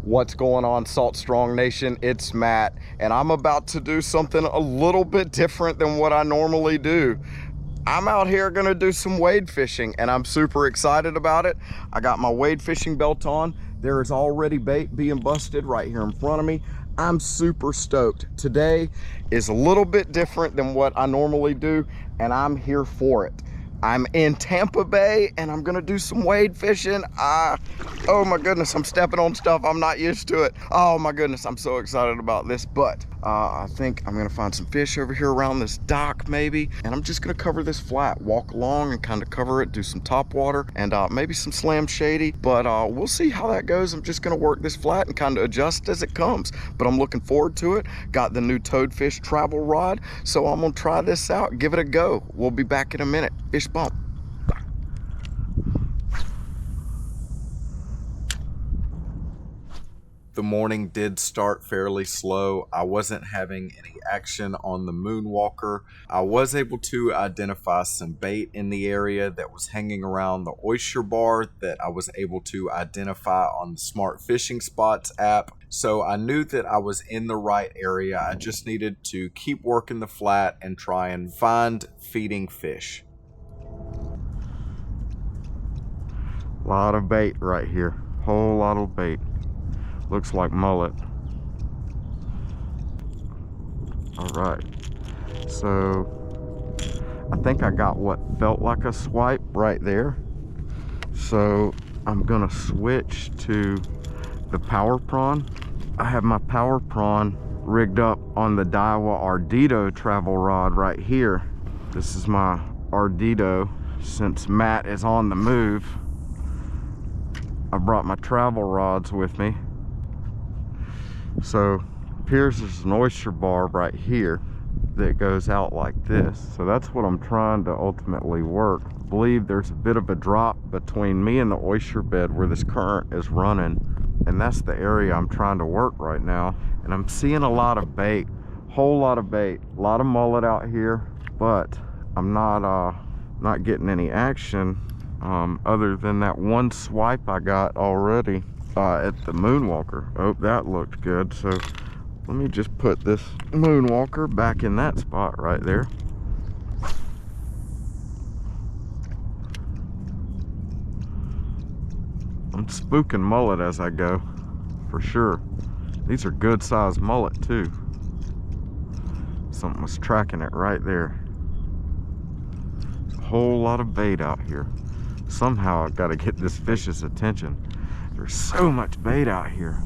What's going on, Salt Strong Nation? It's Matt, and I'm about to do something a little bit different than what I normally do. I'm out here gonna do some wade fishing, and I'm super excited about it. I got my wade fishing belt on. There is already bait being busted right here in front of me. I'm super stoked. Today is a little bit different than what I normally do, and I'm here for it. I'm in Tampa Bay, and I'm gonna do some wade fishing. Oh my goodness, I'm stepping on stuff I'm not used to it. Oh my goodness, I'm so excited about this. But I think I'm gonna find some fish over here around this dock maybe, and I'm just gonna cover this flat, walk along and kind of cover it, do some top water, and maybe some slam shady, but we'll see how that goes. I'm just gonna work this flat and kind of adjust as it comes, but I'm looking forward to it. Got the new Toadfish travel rod, so I'm gonna try this out, give it a go. We'll be back in a minute. Fish bump. The morning did start fairly slow. I wasn't having any action on the Moonwalker. I was able to identify some bait in the area that was hanging around the oyster bar that I was able to identify on the Smart Fishing Spots app. So I knew that I was in the right area. I just needed to keep working the flat and try and find feeding fish. Lot of bait right here. Whole lot of bait. Looks like mullet. All right, so I think I got what felt like a swipe right there. So I'm gonna switch to the power prawn. I have my power prawn rigged up on the Daiwa Ardito travel rod right here. This is my Ardito. Since Matt is on the move, I brought my travel rods with me. So here's an oyster bar right here that goes out like this. So that's what I'm trying to ultimately work. I believe there's a bit of a drop between me and the oyster bed where this current is running, and that's the area I'm trying to work right now. And I'm seeing a lot of bait, whole lot of bait, a lot of mullet out here, but I'm not getting any action other than that one swipe I got already at the Moonwalker. Oh, that looked good. So let me just put this Moonwalker back in that spot right there. I'm spooking mullet as I go, for sure. These are good sized mullet too. Something was tracking it right there. A whole lot of bait out here. Somehow I've got to get this fish's attention. There's so much bait out here.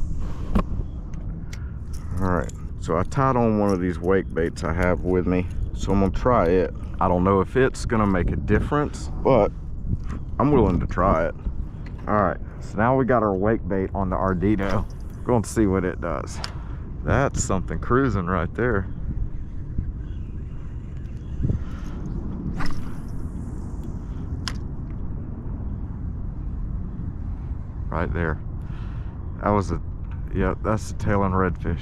All right, so I tied on one of these wake baits I have with me, so I'm gonna try it. I don't know if it's gonna make a difference, but I'm willing to try it. All right, so now we got our wake bait on the Ardito. Going to see what it does. That's something cruising right there. Right there. That was yeah, that's the tail and redfish.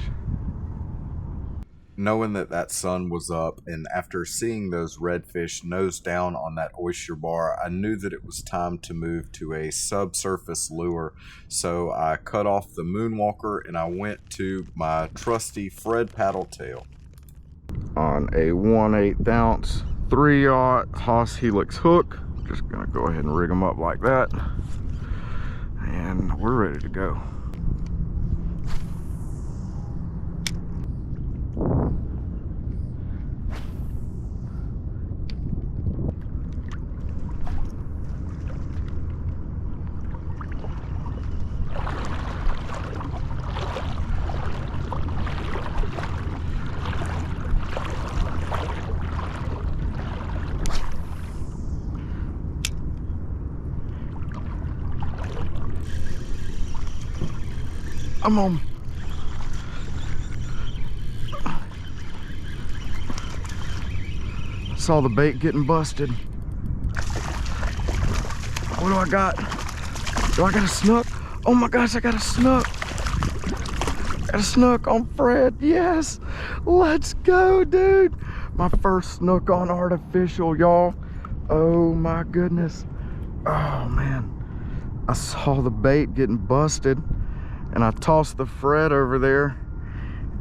Knowing that sun was up, and after seeing those redfish nose down on that oyster bar, I knew that it was time to move to a subsurface lure. So I cut off the Moonwalker and I went to my trusty Fred paddle tail on a 1/8 ounce 3/0 Haas Helix hook. Just gonna go ahead and rig them up like that, and we're ready to go. I'm on. Saw the bait getting busted. What do I got? Do I got a snook? Oh my gosh, I got a snook. Got a snook on Fred. Yes, let's go, dude. My first snook on artificial, y'all. Oh my goodness. Oh man, I saw the bait getting busted and I tossed the Fred over there,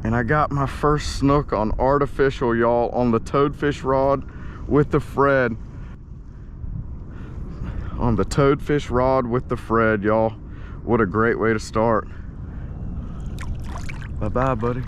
and I got my first snook on artificial, y'all, on the toadfish rod with the Fred. On the toadfish rod with the Fred, y'all. What a great way to start. Bye-bye, buddy.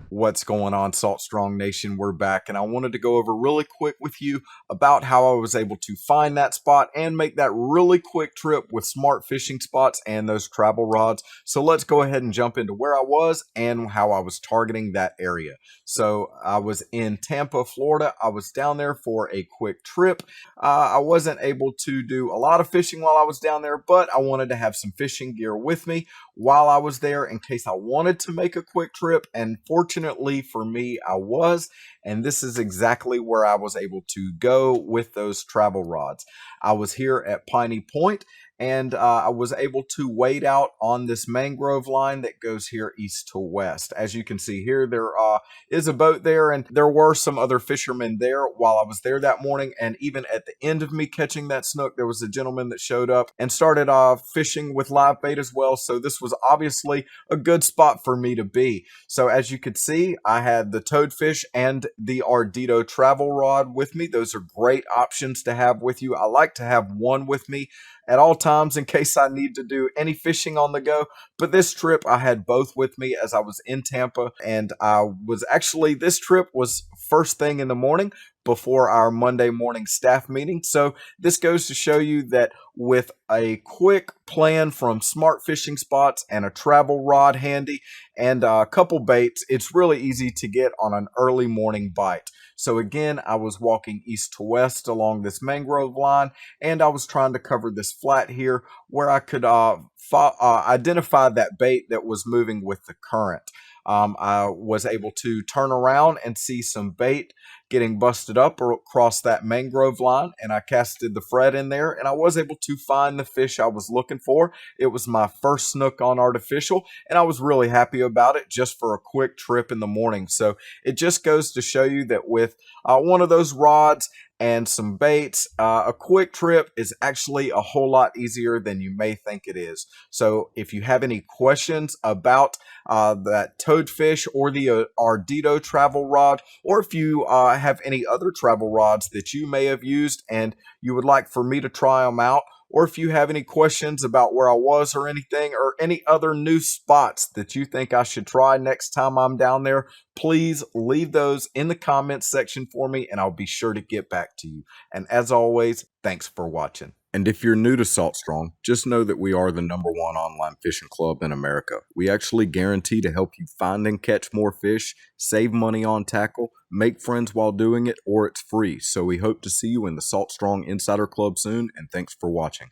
What's going on, Salt Strong Nation? We're back, and I wanted to go over really quick with you about how I was able to find that spot and make that really quick trip with smart fishing spots and those travel rods. So let's go ahead and jump into where I was and how I was targeting that area. So I was in Tampa, Florida. I was down there for a quick trip. I wasn't able to do a lot of fishing while I was down there, but I wanted to have some fishing gear with me while I was there in case I wanted to make a quick trip. And fortunately for me, I was. And this is exactly where I was able to go with those travel rods. I was here at Piney Point, and I was able to wade out on this mangrove line that goes here east to west. As you can see here, there is a boat there, and there were some other fishermen there while I was there that morning. And even at the end of me catching that snook, there was a gentleman that showed up and started fishing with live bait as well. So this was obviously a good spot for me to be. So as you could see, I had the toadfish and the Ardito travel rod with me. Those are great options to have with you. I like to have one with me at all times in case I need to do any fishing on the go. But this trip, I had both with me as I was in Tampa. And this trip was first thing in the morning before our Monday morning staff meeting. So this goes to show you that with a quick plan from smart fishing spots and a travel rod handy and a couple baits, it's really easy to get on an early morning bite. So again, I was walking east to west along this mangrove line, and I was trying to cover this flat here where I could identify that bait that was moving with the current. I was able to turn around and see some bait getting busted up across that mangrove line, and I casted the Fred in there, and I was able to find the fish I was looking for. It was my first snook on artificial, and I was really happy about it just for a quick trip in the morning. So it just goes to show you that with one of those rods and some baits, a quick trip is actually a whole lot easier than you may think it is. So if you have any questions about that toadfish or the Ardito travel rod, or if you have any other travel rods that you may have used and you would like for me to try them out, or if you have any questions about where I was or anything, or any other new spots that you think I should try next time I'm down there, please leave those in the comments section for me, and I'll be sure to get back to you. And as always, thanks for watching. And if you're new to Salt Strong, just know that we are the #1 online fishing club in America. We actually guarantee to help you find and catch more fish, save money on tackle, make friends while doing it, or it's free. So we hope to see you in the Salt Strong Insider Club soon, and thanks for watching.